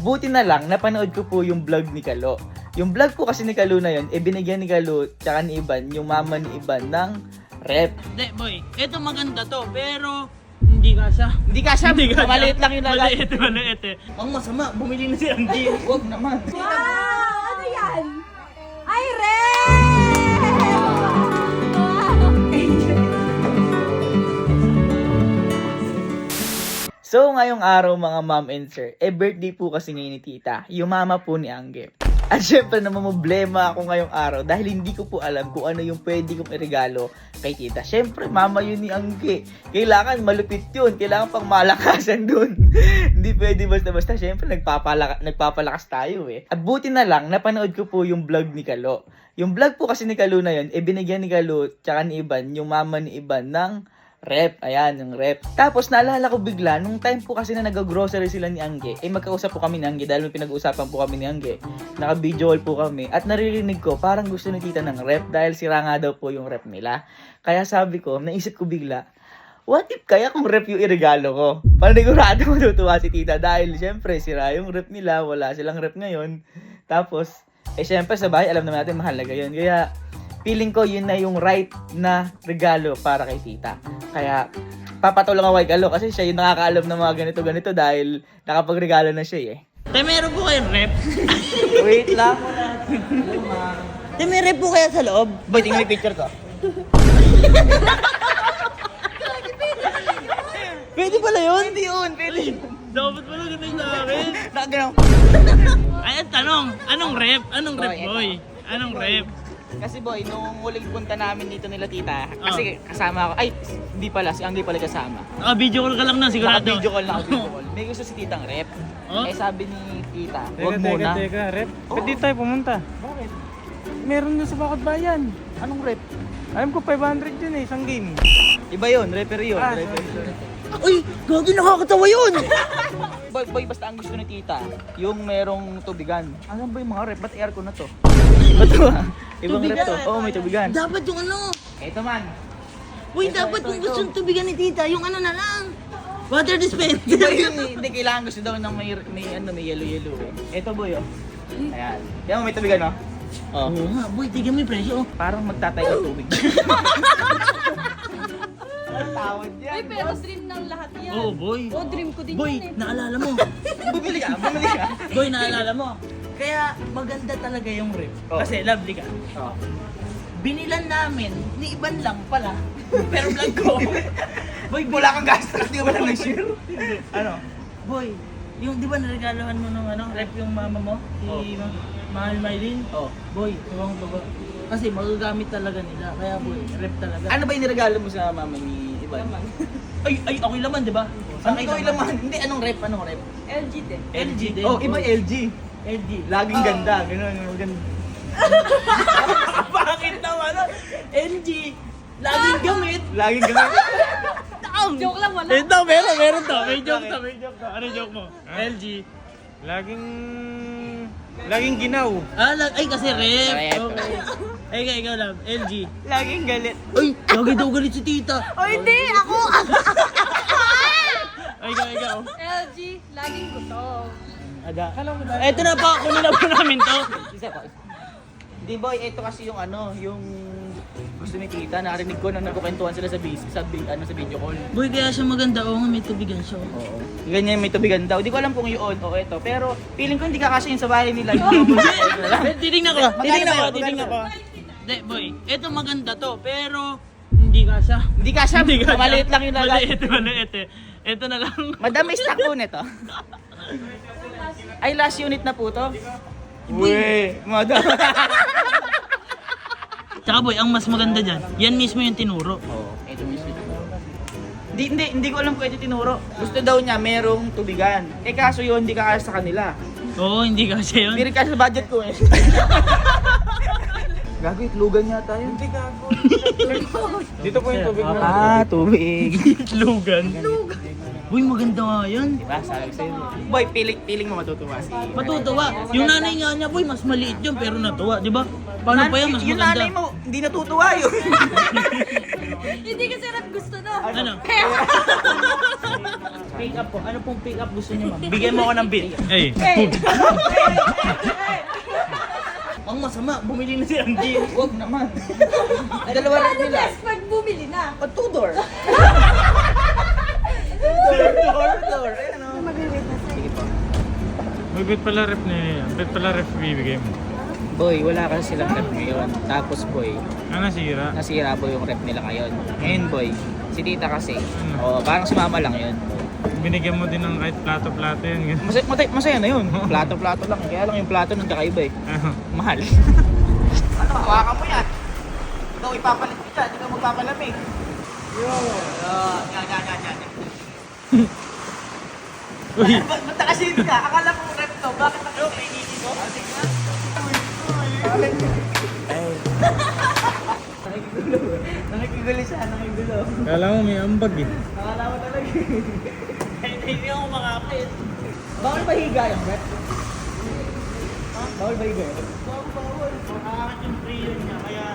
buti na lang, napanood ko po yung vlog ni Kalo. Yung vlog po kasi ni Kalo na yun, binigyan ni Kalo tsaka ni Iban, yung mama ni Iban ng rep. Hindi, boy. Ito maganda to, pero hindi kasha. Hindi kasha, maliit lang yung lalaki. Maliit eh. Ang masama, bumili na si Angie. Huwag naman. Wow! Ano yan? Ay, red! So, ngayong araw mga ma'am and sir, birthday po kasi ngayon ni tita, yung mama po ni Angge. At syempre namamblema ako ngayong araw dahil hindi ko po alam kung ano yung pwede kong iregalo kay tita. Syempre, mama yun ni Angge. Kailangan malupit yun. Kailangan pang malakasan dun. Hindi pwede basta-basta. Syempre, nagpapalakas tayo eh. At buti na lang, napanood ko po yung vlog ni Kalo. Yung vlog po kasi ni Kalo na yun, binigyan ni Kalo tsaka ni Iban, yung mama ni Iban ng rep. Ayan, yung rep. Tapos, naalala ko bigla, nung time po kasi na nag-grocery sila ni Angge, magkausap po kami ni Angge dahil may pinag-uusapan po kami ni Angge. Naka-video call po kami. At naririnig ko, parang gusto ni tita ng rep dahil sira nga daw po yung rep nila. Kaya sabi ko, naisip ko bigla, what if kaya kung rep yung irregalo ko? Panigurado matutuwa si tita dahil syempre, sira yung rep nila, wala silang rep ngayon. Tapos, syempre sa bahay, alam naman natin mahalaga yun. Kaya, feeling ko yun na yung right na regalo para kay tita. Kaya, papatulong ako kay Kalo kasi siya yung nakakaalam ng mga ganito-ganito dahil nakapagregalo na siya eh. Te, meron po kayong rep? Wait lang. Te, may rep po kaya sa loob? Boy, tingnan mo yung picture ko. Pwede pala yun? Hindi yun, pwede yun. Dapat pala ganun sa akin. Nakaganaw. Ay, ang tanong, anong rep? Anong rep, Boy, boy? Anong rep? Kasi boy, nung huling punta namin dito nila tita, kasi kasama ako, ay, hindi pala, si Angge pala kasama. Naka-video call ka lang na, sigurado. Naka-video call. May gusto si titang rep. Oh? Sabi ni tita, wag muna. Teka, rep. Pwede tayo pumunta. Bakit? Meron doon sa Bakod Bayan. Anong rep? Alam ko 500 yun eh, isang game. Iba yun, referee yun. Ah, referee. sorry. Uy, gagi nakakatawa yun! Boy, basta ang gusto ni tita, yung merong tubigan. Alam ba yung mga rep? Ba't aircon na to? Ba't ito ba? Ibang rep to. Oo, may tubigan. Dapat yung ano. Ito man. Uy, Ito, dapat ito, kung ito. gusto tubigan ni tita, yung ano na lang. Water dispenser. Iba yun eh. Hindi, kailangan gusto daw ng may yellow eh. Ito boy oh. Ayan. Yan mo, may tubigan oh. Oh. Oo nga, boy, tignan mo yung presyo. oh. Parang magtatay ng tubig. Ang tawad yan. Ay, pero dream ng lahat yan. Oo, boy. Oh, dream ko din Boy, yan eh. naalala mo. Bumili ka, bumili ka. Boy, naalala mo. Kaya maganda talaga yung rep. Oh. Kasi lovely ka. Oh. Binilan namin, ni Iban lang pala. Pero vlog ko. Boy, wala kang gastos. Di ba lang nag-share? Ano? Boy, yung di ba naregalohan mo nung ano, rep yung mama mo? Si Mahal Maylin? Oh. Boy, tuwang tuwa. Kasi magagamit talaga nila. Kaya boy, rep talaga. Ano ba yung niregalo mo sa mama ni Iban? Ay, okay laman, di ba? Ano ikaw ilaman? Hindi, anong rep? Anong rep? LG din. LG din. Oh, iba LG. LG. Laging ganda. Ganun, ganda. Bakit naman? LG. Laging gamit. Laging ganda. Joke lang, wala. Ito, meron to. May joke to. Ano joke mo? LG. Laging ginaw. Ay kasi rep. Rep. Okay. Ay, ikaw lang. LG. Laging galit. Ay, lagi daw galit si tita. Oh, hindi! Ako! Ay, ikaw. LG, laging gutom. Ada. Eto na pa, kunin na po namin to. Isa pa. Di boy, ito kasi yung ano, yung gusto ni tita. Narinig ko nang nagkukwentuhan sila sa video call. Boy, kaya siya maganda. Oo nga, may tubigan siya. Oo. Ganyan may tubigan daw. Di ko alam kung yun o ito. Pero feeling ko hindi kakasya yun sa bahay nila. Titingnan ko. Magkano? Hindi, boy. Eto maganda to, pero hindi kasha. Hindi kasya. Maliit lang yung lalaki. Maliit eh. Ito na lang. Madami stock po nito. Ay, last unit na po to. Uy, madam. Tsaka boy, ang mas maganda dyan, yan mismo yung tinuro. Oo, ito mismo. Hindi ko alam kung ito tinuro. Gusto daw niya merong tubigan. Kaso yun, hindi kakasya sa kanila. Oo, hindi kasha yun. Hindi rin kasya sa budget ko eh. Gago, itlugan yata yun. Hindi gago. Dito po yung tubig mo. Tubig. Lugan. Boy, maganda nga yan. Diba, sabi ko sa'yo. Boy, feeling mo matutuwa si... Matutuwa. Yung nanay nga niya, boy, mas maliit yun pero natuwa, di ba? Paano pa yan, mas Yung maganda. nanay mo, hindi natutuwa yun. Hindi kasi rep gusto na. Ano? Pick up po. Ano pong pick up gusto niyo, ma'am? Bigyan mo ako ng beat. Ay, Ang masama, bumili na si Angie. Huwag naman. Dalawa rep Paano nila. best pag bumili na? O, two-door. Door. Ayan o. Sige po. may bet pala ref ni, bet pala ref bibigay mo. Boy, wala kasi silang rep ngayon. Tapos boy, Nasira. nasira boy yung rep nila ngayon. Ngayon boy, si tita kasi, parang sumama lang yun. Binigyan mo din ng kahit plato-plato yan. Masaya na yun. Plato-plato lang. Kaya lang yung plato nang kakaiba eh. Mahal. Ano, hawakan mo yan. Ikaw ipapalit kita, hindi ka magpapalamig. Yan. Uy, Ba't nakasin ka? Akala ko rep to. Bakit nakasin? May nini ko? Sige nga. Nakikigulo siya, nakigulo. kala mo may ambag eh. Akala mo talaga. Hindi ako makapit. Bawal ba higa yung rep? Bawal ba higa yun? Bawal. Makakakit yung prayer niya, kaya...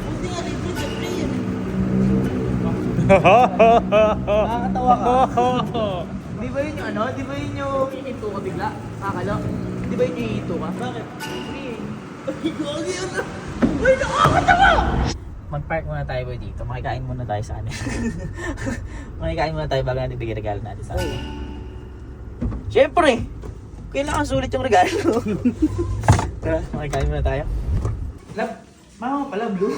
Buti nga, libre sa prayer. Nakakatawa ka. Di ba yun yung ano? Di ba yun yung hihinto ka bigla? Akala? Di ba yun yung hihinto ka? Bakit? Mag-park muna tayo boy dito. Makikain muna tayo sa amin. Makikain muna tayo bago natin bigyan regalo natin sa amin. Siyempre! Kailangan sulit yung regalo. Tara, makikain muna tayo. Love, mama pala blue.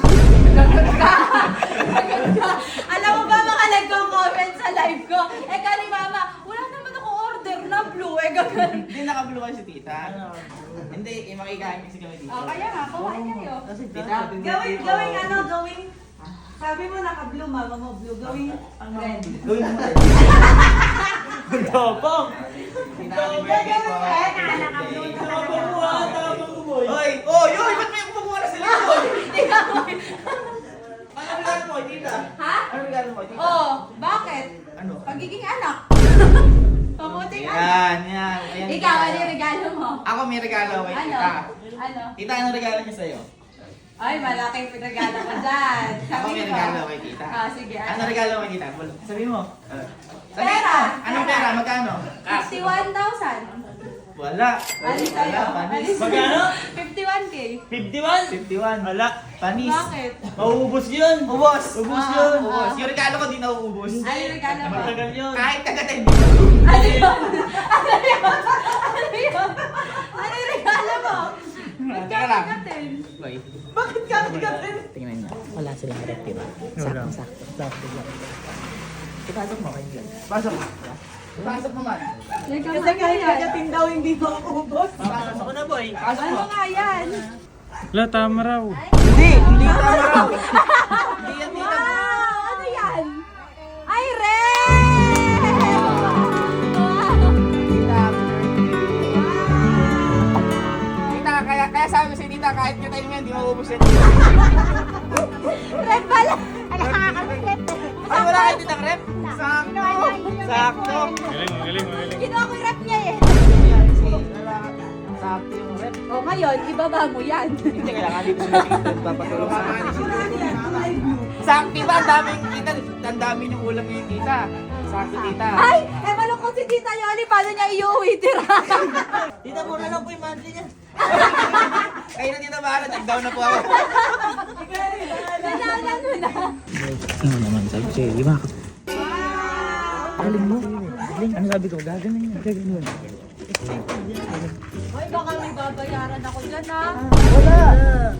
Alam mo ba mga nagko-comment sa live ko? Eh kani mama, wala naman ako order na blue. Eh ganun. Hindi naka-blue kasi si tita. Hindi, makikain kasi kami dito. Oh, kaya nga, kumain kayo. Kasi tita, Gawing ano, gawing... Sabi mo naka-blue, mama mo blue. Gawing red. Gawin mo tayo. Tapang! Tita, happy birthday po. Naka-blue. Tapang mo ha! Tapang mo boy! Hoy! Oh, yoy! Ba't may kumukuha na sila boy? Ano regalo mo, tita? Ha? Ano regalo mo, tita? Oh, bakit? Ano? Pagiging anak. Pamuting anak. Yan, yan. Ayan, Ikaw, tita. ano yung regalo mo? Ako may regalo kay Ano? tita. Ano? Tita, anong regalo niya sa'yo? Ay, malaking regalo ko dyan. Ako may regalo kay tita. Ah, sige. Ano regalo kay tita? Sabi mo. Sabi Pera. mo. Anong pera? Magkano? 51,000. Wala. Alis sa'yo. Panis. Magkano? 51K. 51? 51. Wala. Panis. Bakit? Mauubos yun! Ubos. Ubos yun. Ubos. Yung regalo ko di nauubos. Ano yung regalo mo? Matagal yun. Kahit taga-10. Ano yun? Ano yun? Ano yun? Ano yung regalo mo? Ba't Teka lang. kakatin? Boy. Bakit kakatin? Tingnan niyo. Wala silang rep, diba? Wala. Sakto lang. Ipasok mo kayo dyan. Pasok mo. Pasok mo man. Kasi kahit kakatin daw hindi mo ubos. Pasok ko na boy. Pasok Ano mo. nga yan? Wala, tama raw. Hindi tama raw. Hindi yan tita. Wow! Ano yan? Ay, red! Wow! Tita, happy birthday. Tita, kaya sabi ko si tita, kahit katayin mo yan, di mauubos yan. Red pala! Nakakakapit. Ay, wala kayo titang rep? Sakto. Sakto. Galing. Kinuha ko yung rep niya eh. Yan, si, wala. Sakto yung rep. O ngayon, ibaba mo yan. Hindi, kailangan dito sa mga papatulong sa akin. Sakto ba? Ang daming yung ulam ngayon, tita. Sakto, tita. Ay! Eh, malungkot si Tita Yoli. Paano niya iuwi tira? Tita mo na lang po yung monthly niya. Kayo na tita bahala, tag-down na po ako. Kailangan mo na. Ano naman, sabi siya, lima ka. Wow! Galing mo. Ano sabi ko? Gaganon. Ay, baka may babayaran ako dyan ah. Wala.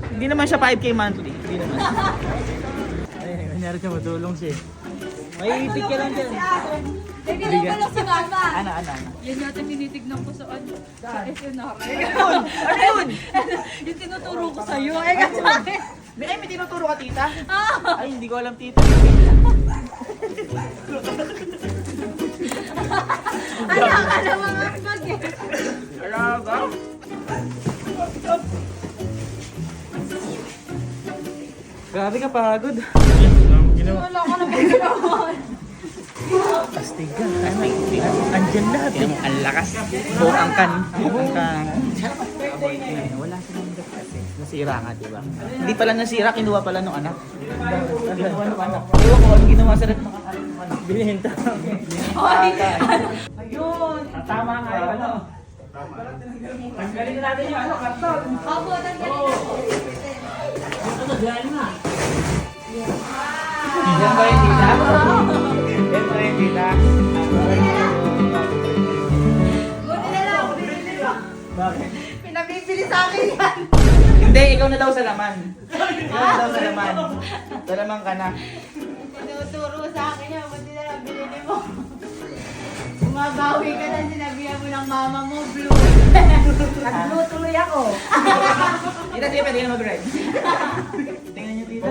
Hindi naman siya 5K monthly. Hindi naman. Ay, kanyari siya matulong siya. May ipit ka lang dyan. Eh, ginagulong si Mama. Ano? Yan natin tinitignan ko sa ano. Sa SNR. Ano yun? Yung tinuturo ko sa'yo. Eh, kasi. Ay, may tinuturo ka, tita? Ah! Ay, hindi ko alam, tita. Alam ka na mga bag eh. Alaga? Grabe ka, pagod. Ginawa. Wala ko na background. Astig ka. Andyan lahat. Ang lakas. Buang kan. Wala silang gas kasi. Kasi Sira nga, diba? Hindi pala nasira, kinuha pala nung anak. Kinuha nung anak. Ewan ko, anong ginawa sa rep ng anak? Binenta. Hoy! Ayun! Tama nga yun, ano? Tanggalin na natin yung ano, karton. Opo, tanggalin na po. Ito, diyan na. Yan ba yung tita? Yan ba yung tita? Buti na lang, binili mo. Bakit? Pinabibili sa akin yan. Hindi, ikaw na daw sa laman. Ikaw na daw sa laman. Sa laman ka na. Tinuturo sa akin yan, buti na lang binili mo. Bumabawi ka na, sinabihan mo ng mama mo, blue. Nag-blue tuloy ako. Tita, di pwede ka na mag-ride. Tingnan niyo, tita.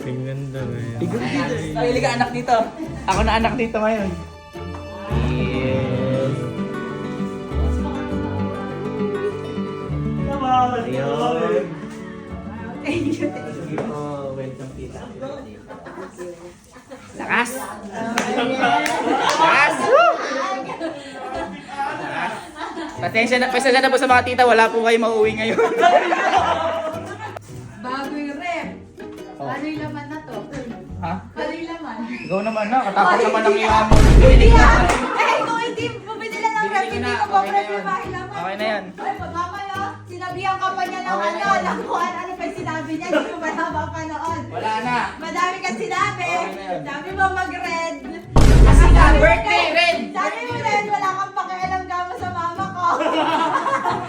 Tingnan daw eh. Ikaw dito. Ay, ka anak dito. Ako na anak dito ngayon. Yes. Ayun. Thank you. Sige po, welcome tita. Lakas! Lakas! Woo! Pasensya na po sa mga tita, wala po kayo mauwi ngayon. Bago yung rep. Oh. Ano yung laman na to? Ha? Ano yung laman? Ikaw naman na, katapos naman ng iyong amo. Hindi yan! Eh, kung hindi bumili lang ng rep, Bibili hindi na. ko pa Okay na rep yun. yung bahay laman. Okay na yan. Ay, mamaya, sinabihan ka pa niya ng Okay na ano, yun. alam ko ano pa yung sinabi niya, hindi ko pa napapanood. Wala na. Madami kang sinabi. Okay na yun. Sabi mo mag-red. Kasi nga, Sabi mo birthday, red! Sabi mo red, wala kang pakialam ka mo sa mama ko.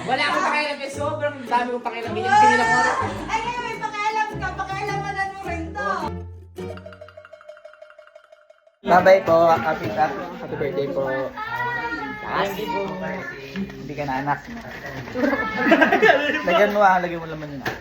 Wala akong pakialam eh, sobrang dami kong pakialam. Binibigyan ako. Ay, ngayon may pakialam ka. Pakialamanan mo rin to. Bye-bye po. Happy birthday po. Thank you po. Hindi ka na anak. Lagyan mo laman yun.